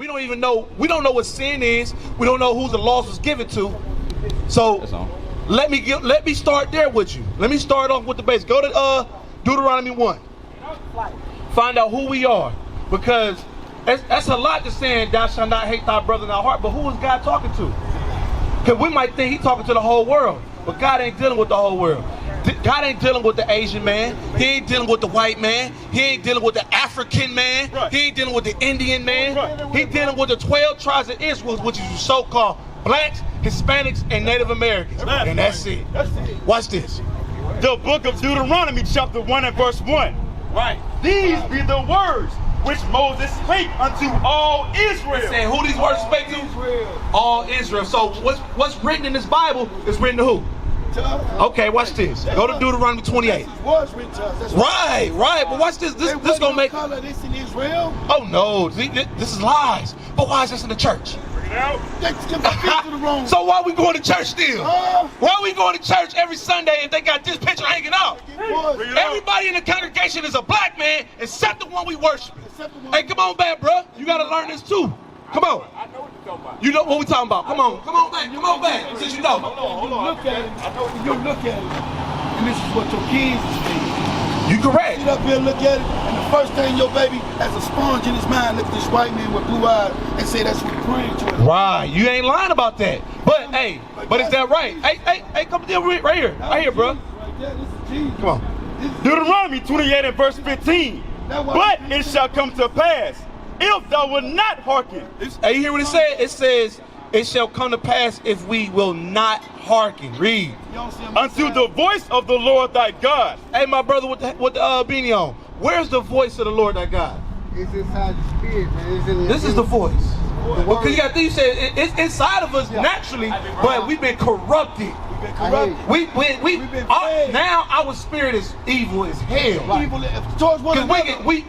We don't even know, we don't know what sin is. We don't know who the laws was given to. So let me start there with you. Let me start off with the base. Go to Deuteronomy 1. Find out who we are. Because that's a lot to saying, thou shalt not hate thy brother in thy heart. But who is God talking to? Because we might think he's talking to the whole world. But God ain't dealing with the whole world. God ain't dealing with the Asian man. He ain't dealing with the white man. He ain't dealing with the African man. He ain't dealing with the Indian man. He's dealing with the 12 tribes of Israel, which is so-called blacks, Hispanics, and Native Americans. And that's it. Watch this. The book of Deuteronomy, chapter 1 and verse 1. Right. These be the words which Moses spake unto all Israel. It said, who these words spake to? Israel. All Israel. So what's written in this Bible is written to who? Okay, watch this. Go to Deuteronomy 28. Right. But watch this. This gonna make. This in Israel? Oh no, this is lies. But why is this in the church? So why are we going to church still? Why are we going to church every Sunday if they got this picture hanging out? Everybody in the congregation is a black man except the one we worship. Hey, come on back, bro. You gotta learn this too. Come on. I know what you're talking about. You know what we talking about. Come on back. Since you know. Hold on. Look at it. You look at it, and this is what your kids is thinking. You correct. Sit up here and look at it, and the first thing your baby has a sponge in his mind, look at this white man with blue eyes and say that's what you're praying to. Right. You ain't lying about that. But hey, but is that right? Hey, come here, right here, bro. Right there, this is Jesus. Come on. Deuteronomy 28 and verse 15. But it shall come to pass, if thou wilt not hearken. Hey, you hear what it said? It says, it shall come to pass if we will not hearken. Read. Unto the voice of the Lord thy God. Hey, my brother with the beanie on. Where's the voice of the Lord thy God? It's inside the spirit, man. This is the voice. Because you got things said it's inside of us naturally, but we've been corrupted. Now our spirit is evil as hell. Evil towards one another. We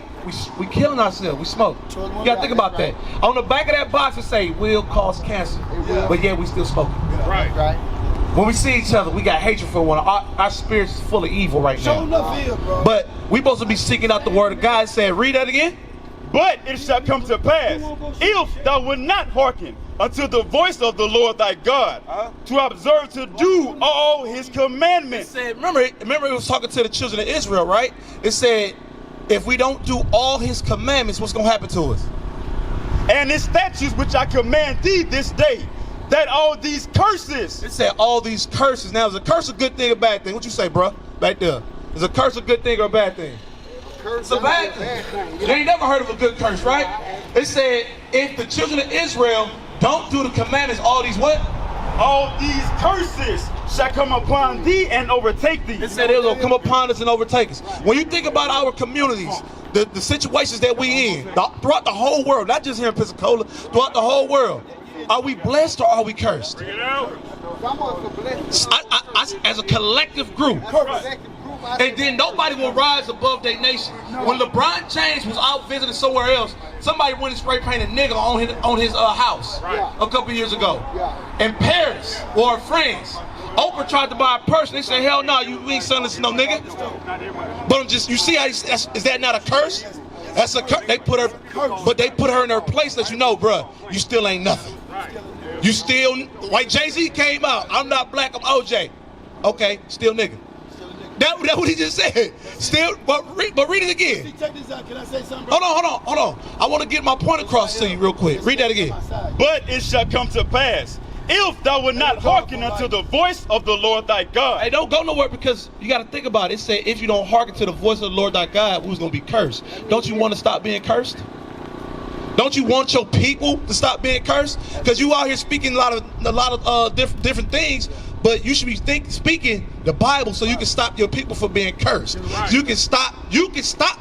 killing ourselves. We smoke. You gotta think about that. On the back of that box it say will cause cancer, but yet we still smoking. Right. When we see each other, we got hatred for one another. Our spirit is full of evil right now. Show enough here, bro. But we supposed to be seeking out the word of God. It said, read that again. But it shall come to pass, if thou wilt not hearken unto the voice of the Lord thy God, to observe to do all his commandments. It said, remember it was talking to the children of Israel, right? It said, if we don't do all his commandments, what's going to happen to us? And his statutes which I command thee this day, that all these curses. It said all these curses. Now, is a curse a good thing or a bad thing? What you say, bro? Back there. Is a curse a good thing or a bad thing? It's a bad thing. You ain't never heard of a good curse, right? It said, if the children of Israel don't do the commandments, all these what? All these curses shall come upon thee and overtake thee. It said it will come upon us and overtake us. When you think about our communities, the situations that we in, throughout the whole world, not just here in Pensacola, throughout the whole world, are we blessed or are we cursed? As a collective group. And then nobody will rise above their nation. When LeBron James was out visiting somewhere else, somebody went and spray painted nigga on his house a couple years ago. In Paris or France, Oprah tried to buy a purse. They said, hell no, you ain't selling this to no nigga. But you see how is that not a curse? That's a curse. They put her in her place, let you know, bruh, you still ain't nothing. You still, like Jay-Z came out, I'm not black, I'm OJ. Okay, still nigga. That's what he just said. Still, but read it again. Check this out. Can I say something, bro? Hold on. I want to get my point across to you real quick. Read that again. But it shall come to pass, if thou wilt not hearken unto the voice of the Lord thy God. Hey, don't go nowhere, because you got to think about it. It said, if you don't hearken to the voice of the Lord thy God, who's going to be cursed? Don't you want to stop being cursed? Don't you want your people to stop being cursed? Because you out here speaking a lot of different things, but you should be speaking the Bible so you can stop your people from being cursed. So you can stop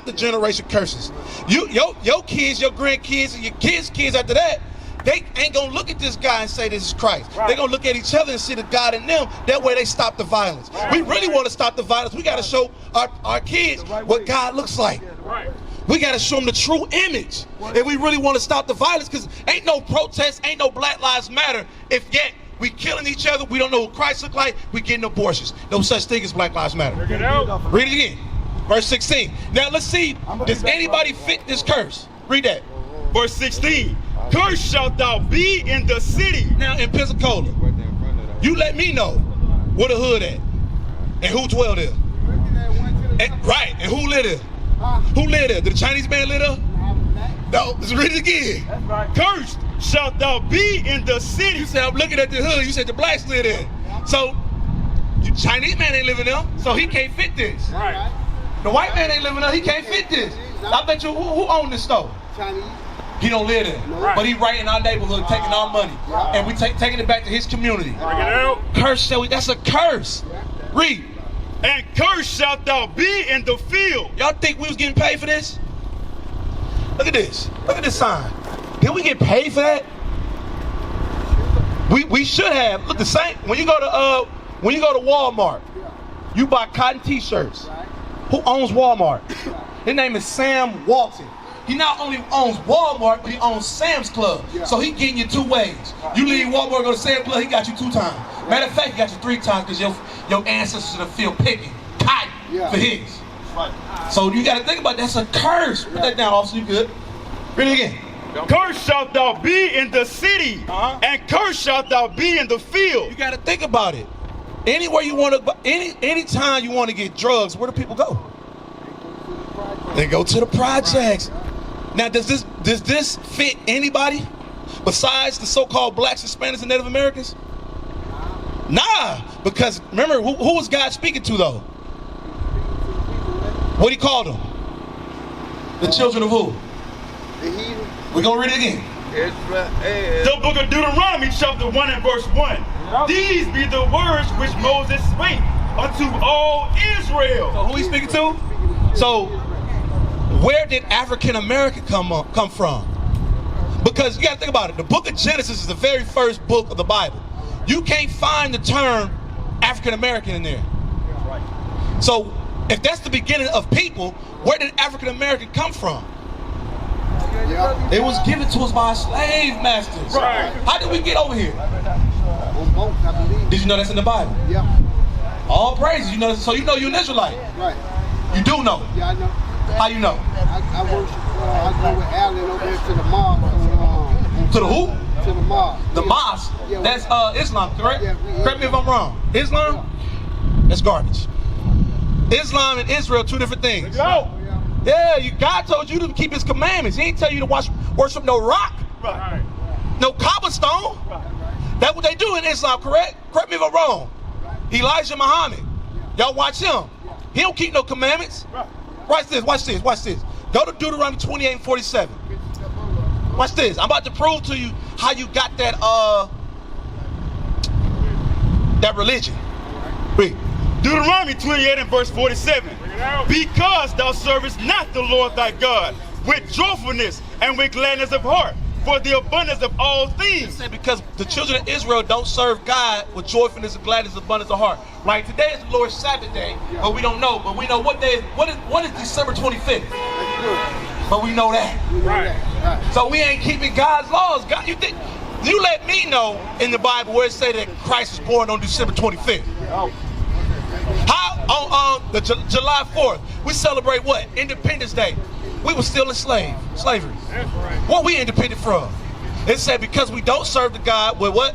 the generation curses. Your kids, your grandkids, and your kids after that, they ain't gonna look at this guy and say this is Christ. They're gonna look at each other and see the God in them. That way they stop the violence. We really want to stop the violence. We got to show our kids what God looks like. We got to show them the true image. If we really want to stop the violence, because ain't no protests, ain't no Black Lives Matter, if yet we killing each other, we don't know what Christ look like, we getting abortions. No such thing as Black Lives Matter. Read it again. Verse 16. Now let's see, does anybody fit this curse? Read that. Verse 16. Cursed shalt thou be in the city. Now in Pensacola, you let me know where the hood at and who dwell there. Right, and who live there? Who live there? Did the Chinese man live there? No, let's read it again. That's right. Cursed shalt thou be in the city. You said I'm looking at the hood. You said the blacks live there. So the Chinese man ain't living there, so he can't fit this. Right. The white man ain't living there. He can't fit this. I bet you who owned this store? Chinese. He don't live there, Right. but he right in our neighborhood, taking our money, and we taking it back to his community. Bring it out. Curse, shall we? That's a curse. Read. And cursed shalt thou be in the field. Y'all think we was getting paid for this? Look at this. Look at this sign. Did we get paid for that? We should have. Look, the same. When you go to Walmart, you buy cotton T-shirts. Who owns Walmart? His name is Sam Walton. He not only owns Walmart, but he owns Sam's Club. So he getting you two ways. You leave Walmart, go to Sam's Club, he got you 2 times. Matter of fact, he got you 3 times because your ancestors in the field picking cotton for his. So you got to think about that's a curse. Put that down, officer. You good? Read it again. Cursed shalt thou be in the city, and cursed shalt thou be in the field. You got to think about it. Anywhere you want to, anytime you want to get drugs, where do people go? They go to the projects. Now, does this fit anybody besides the so-called blacks, Hispanics, and Native Americans? Nah, because remember, who was God speaking to though? What he called them? The children of who? We're gonna read it again. The book of Deuteronomy, chapter 1 and verse 1. These be the words which Moses spake unto all Israel. So who he speaking to? So where did African American come from? Because you gotta think about it. The book of Genesis is the very first book of the Bible. You can't find the term African American in there. So if that's the beginning of people, where did African American come from? It was given to us by our slave masters. Right. How did we get over here? Did you know that's in the Bible? Yeah. All praises, you know. So you know you're an Israelite. Right. You do know. Yeah, I know. How you know? I worship. I go with Alan over there to the mosque. To the who? To the mosque. The mosque. That's Islam, correct? Yeah, Correct me if I'm wrong. Islam? That's garbage. Islam and Israel, 2 different things. Go. Yeah, God told you to keep his commandments. He didn't tell you to worship no rock, Right. no cobblestone. That's what they do in Islam, correct? Correct me if I'm wrong. Elijah Muhammad. Y'all watch him. He don't keep no commandments. Watch this, watch this, watch this. Go to Deuteronomy 28 and 47. Watch this. I'm about to prove to you how you got that religion. Read. Deuteronomy 28 and verse 47. Because thou servest not the Lord thy God with joyfulness and with gladness of heart, for the abundance of all things. Because the children of Israel don't serve God with joyfulness and gladness and abundance of heart. Right? Today is the Lord's Sabbath day, but we don't know. But we know what day is. What is December 25th? But we know that. Right. So we ain't keeping God's laws. God, you let me know in the Bible where it say that Christ was born on December 25th. How on the July 4th we celebrate what? Independence Day. We were still in slavery. That's right. What we independent from? It said because we don't serve the God with what?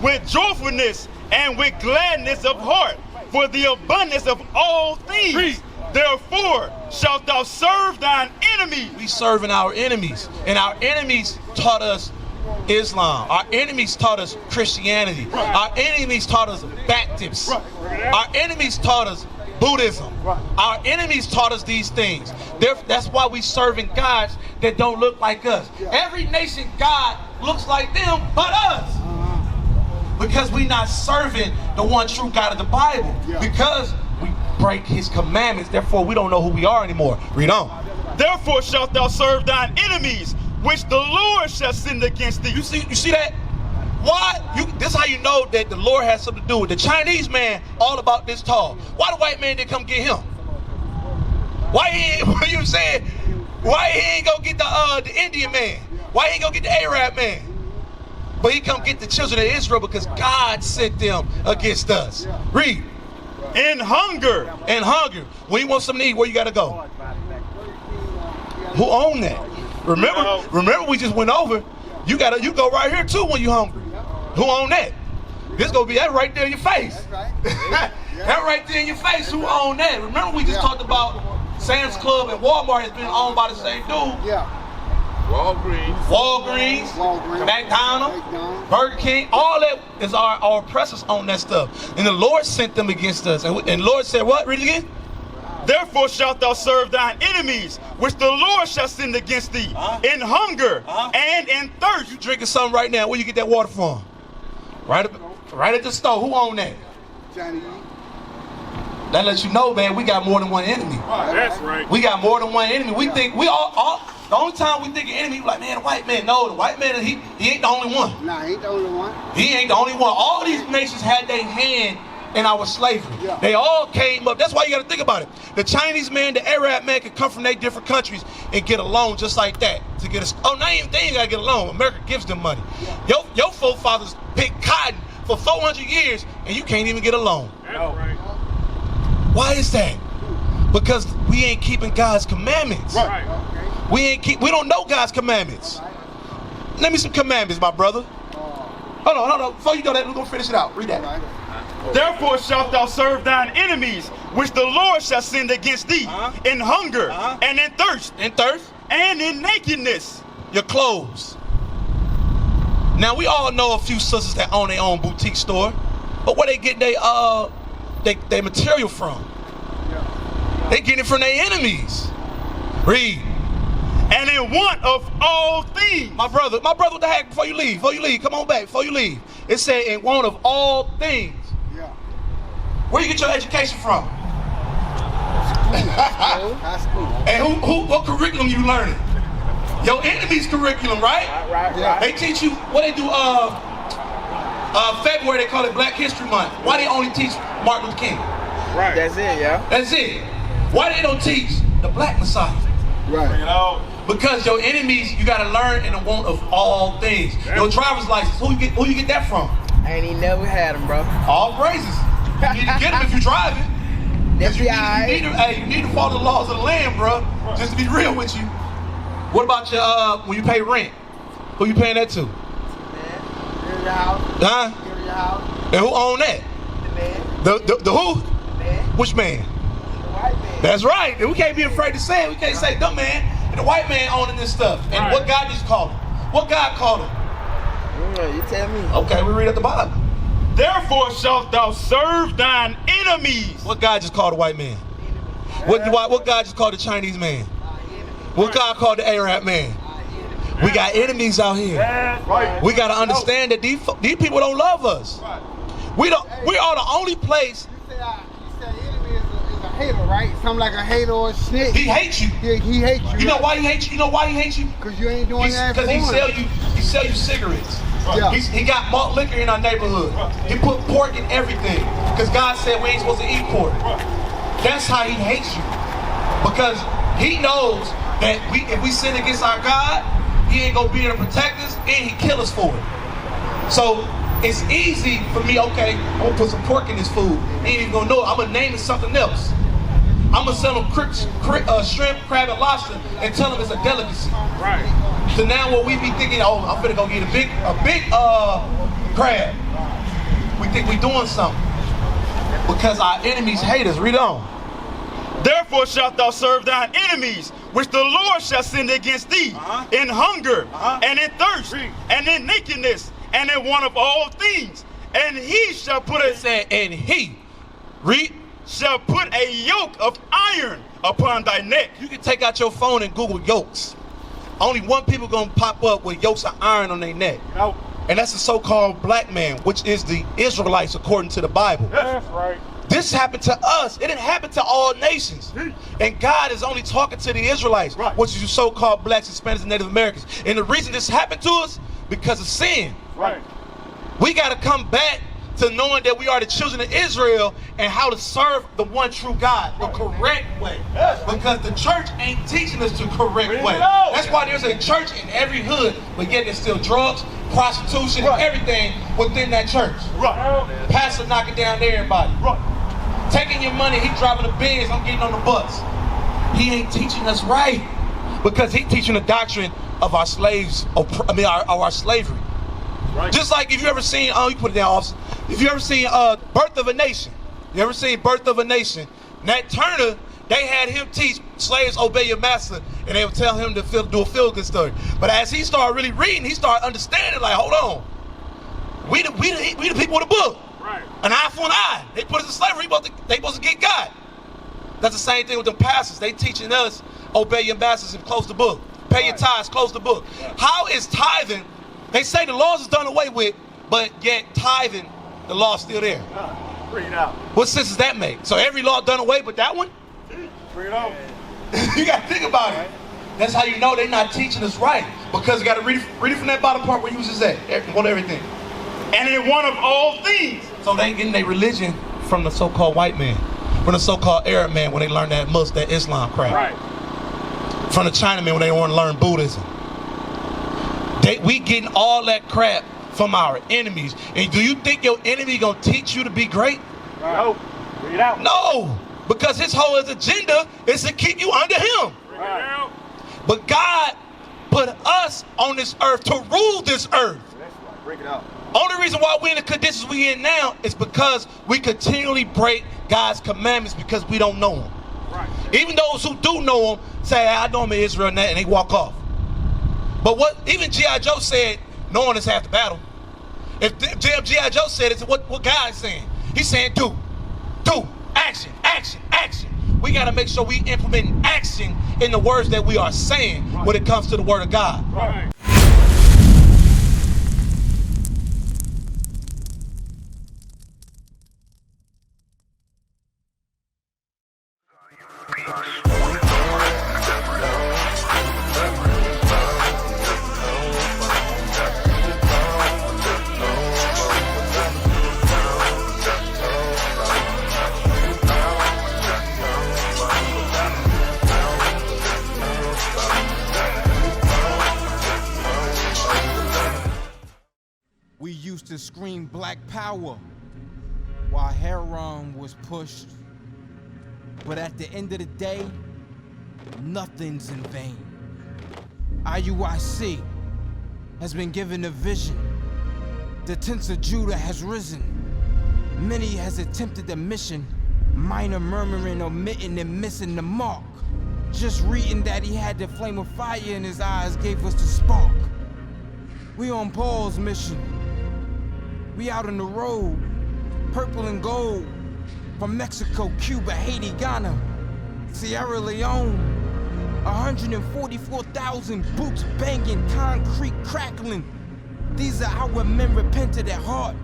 With joyfulness and with gladness of heart, for the abundance of all things. Therefore shalt thou serve thine enemies. We serving our enemies, and our enemies taught us Islam. Our enemies taught us Christianity. Our enemies taught us Baptists. Our enemies taught us Buddhism. Our enemies taught us these things. That's why we serving gods that don't look like us. Every nation God looks like them but us. Because we not serving the one true God of the Bible. Because we break his commandments, therefore we don't know who we are anymore. Read on. Therefore shalt thou serve thine enemies, which the Lord shall send against thee. You see that? Why? This is how you know that the Lord has something to do with it. The Chinese man, all about this tall. Why the white man didn't come get him? Why he ain't go get the Indian man? Why he ain't go get the Arab man? But he come get the children of Israel because God sent them against us. Read. In hunger. And hunger. When you want something to eat, where you gotta go? Who owned that? Remember we just went over You go right here too when you hungry. Who own that? This gonna be that right there in your face. That's right. That right there in your face. Who own that? Remember we just talked about Sam's Club and Walmart has been owned by the same dude. Yeah. Walgreens, McDonald's, Burger King, all that is our oppressors own that stuff. And the Lord sent them against us. And Lord said what? Read it again. Therefore shalt thou serve thine enemies, which the Lord shall send against thee, in hunger and in thirst. You drinking something right now. Where you get that water from? Right at the store. Who own that? Chinese. That lets you know, man, we got more than one enemy. That's right. We got more than one enemy. We think we all the only time we think of enemy, we like, man, the white man. No, the white man, he ain't the only one. Nah, he ain't the only one. He ain't the only one. All these nations had their hand in our slavery. Yeah. They all came up. That's why you got to think about it. The Chinese man, the Arab man can come from their different countries and get a loan just like that. To get a, oh, they ain't got to get a loan. America gives them money. Yeah. Your forefathers picked cotton for 400 years and you can't even get a loan. That's right. Why is that? Because we ain't keeping God's commandments. Right. We don't know God's commandments. Let me some commandments, my brother. Hold on. Before you do that, we're gonna finish it out. Read that. Therefore shalt thou serve thine enemies, which the Lord shall send against thee, in hunger and in thirst, and in nakedness. Your clothes. Now we all know a few sisters that own their own boutique store, but where they get their material from? They get it from their enemies. Read. And in want of all things. My brother, what the heck? Before you leave, come on back. Before you leave, it said in want of all things. Yeah. Where you get your education from? High school. And what curriculum you learning? Your enemy's curriculum, right? Right. They teach you what they do. February they call it Black History Month. Why they only teach Martin Luther King? Right. That's it, yeah. That's it. Why they don't teach the Black Messiah? Right. Because your enemies, you gotta learn in the want of all things. Your driver's license, who you get that from? I ain't even never had them, bro. All praises. You need to get them if you're driving. That's You right. need to follow the laws of the land, bro. Just to be real with you. What about your when you pay rent? Who you paying that to? Man, here's your house. Huh? Here's your house. And who own that? The man. The who? The man. Which man? The white man. That's right. And we can't be afraid to say it. We can't say the man and the white man owning this stuff. And what God just called him? What God called him? You tell me. Okay, we read at the Bible. Therefore shalt thou serve thine enemies. What God just called the white man? What God just called the Chinese man? What God called the Arab man? We got enemies out here. Right. We got to understand that these people don't love us. We are the only place. You said enemy is a hater, right? Something like a hater or a snitch. He hates you. He hates you. You know why he hates you? You know why he hates you? Because you ain't doing that for Because him. he sell you cigarettes. Yeah. He got malt liquor in our neighborhood. He put pork in everything. Because God said we ain't supposed to eat pork. That's how he hates you. Because he knows that if we sin against our God, he ain't gonna be there to protect us and he kill us for it. So it's easy for me, okay, I'm gonna put some pork in this food. He ain't even gonna know it. I'm gonna name it something else. I'm gonna sell them shrimp, crab, and lobster and tell them it's a delicacy. Right. So now what we be thinking, oh, I'm finna go get a big crab. We think we doing something. Because our enemies hate us. Read on. Therefore shalt thou serve thine enemies, which the Lord shall send against thee, in hunger and in thirst and in nakedness and in want of all things. And he shall put shall put a yoke of iron upon thy neck. You can take out your phone and Google yokes. Only one people gonna pop up with yokes of iron on their neck. Nope. And that's the so-called black man, which is the Israelites according to the Bible. That's right. This happened to us. It didn't happen to all nations. And God is only talking to the Israelites, which is you so-called blacks, Hispanics, and Native Americans. And the reason this happened to us, because of sin. Right. We got to come back to knowing that we are the children of Israel and how to serve the one true God the correct way. Because the church ain't teaching us the correct way. That's why there's a church in every hood, but yet there's still drugs, prostitution, and everything within that church. Right. Pastor knocking down everybody. Right. Taking your money, he driving the Benz, I'm getting on the bus. He ain't teaching us right. Because he teaching a doctrine of our slaves, our slavery. Right. Just like if you ever seen, you put it down, officer. If you ever seen Birth of a Nation, you ever seen Birth of a Nation? Nat Turner, they had him teach slaves obey your master, and they would tell him to do a feel-good story. But as he started really reading, he started understanding, like, hold on, we the people of the book. Right. An eye for an eye. They put us in slavery, they supposed to get God. That's the same thing with the pastors. They teaching us, obey your masters and close the book. Pay your tithes, close the book. How is tithing? They say the laws is done away with, but yet tithing, the law's still there. Bring it out. What sense does that make? So every law done away but that one? Bring it out. You got to think about it. That's how you know they're not teaching us right. Because you got to read it from that bottom part where you was just at. On everything. And in one of all things. So they getting their religion from the so-called white man, from the so-called Arab man when they learn that Islam crap. Right. From the Chinaman when they want to learn Buddhism. We getting all that crap from our enemies. And do you think your enemy gonna teach you to be great? No. Bring it out. No, because his whole agenda is to keep you under him. Bring it out. But God put us on this earth to rule this earth. That's right. Bring it out. Only reason why we're in the conditions we in now is because we continually break God's commandments because we don't know him. Right. Even those who do know him say, I know him in Israel and they walk off. But what even G.I. Joe said, knowing is half the battle. If G.I. Joe said it, what God is saying? He's saying do, action, action, action. We got to make sure we implement action in the words that we are saying when it comes to the word of God. Right. We used to scream black power while heroin was pushed. But at the end of the day, nothing's in vain. IUIC has been given a vision. The tents of Judah has risen. Many has attempted the mission, minor murmuring, omitting, and missing the mark. Just reading that he had the flame of fire in his eyes gave us the spark. We on Paul's mission. We out on the road, purple and gold, from Mexico, Cuba, Haiti, Ghana, Sierra Leone. 144,000 boots banging, concrete crackling. These are our men repented at heart.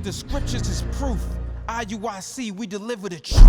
The scriptures is proof. IUIC, we deliver the truth.